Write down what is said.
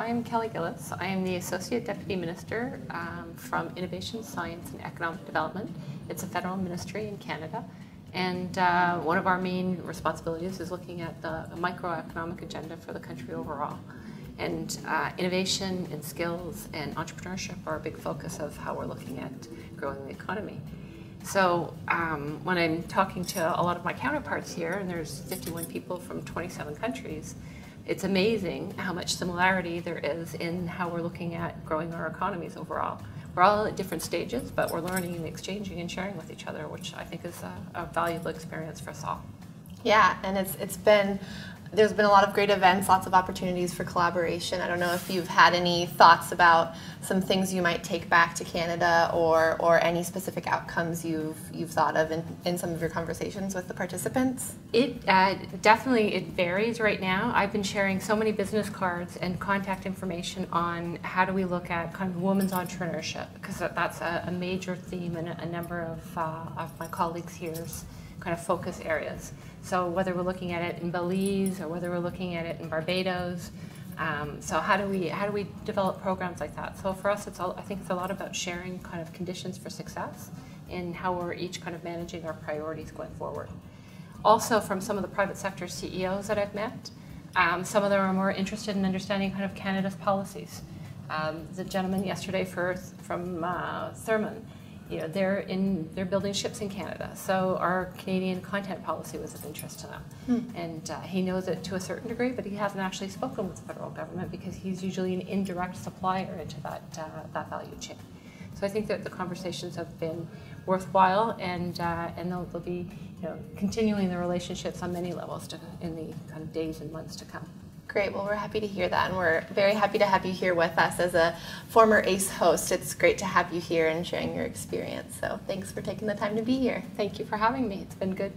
I'm Kelly Gillis. I am the Associate Deputy Minister from Innovation, Science and Economic Development. It's a federal ministry in Canada. And one of our main responsibilities is looking at the microeconomic agenda for the country overall. And innovation and skills and entrepreneurship are a big focus of how we're looking at growing the economy. So when I'm talking to a lot of my counterparts here, and there's 51 people from 27 countries, it's amazing how much similarity there is in how we're looking at growing our economies overall. We're all at different stages, but we're learning and exchanging and sharing with each other, which I think is a valuable experience for us all. Yeah, and there's been a lot of great events, lots of opportunities for collaboration. I don't know if you've had any thoughts about some things you might take back to Canada or any specific outcomes you've thought of in some of your conversations with the participants? It definitely varies right now. I've been sharing so many business cards and contact information on how do we look at kind of women's entrepreneurship, because that's a major theme in a number of my colleagues here's kind of focus areas. So whether we're looking at it in Belize or whether we're looking at it in Barbados, so how do we develop programs like that? So for us, I think it's a lot about sharing kind of conditions for success in how we're each kind of managing our priorities going forward. Also, from some of the private sector CEOs that I've met, some of them are more interested in understanding kind of Canada's policies. The gentleman yesterday from Thurman, they're building ships in Canada, so our Canadian content policy was of interest to them. And he knows it to a certain degree, but he hasn't actually spoken with the federal government because he's usually an indirect supplier into that value chain. So I think that the conversations have been worthwhile, and they'll be continuing the relationships on many levels in the kind of days and months to come. Great. Well, we're happy to hear that, and we're very happy to have you here with us as a former ACE host. It's great to have you here and sharing your experience. So thanks for taking the time to be here. Thank you for having me. It's been good.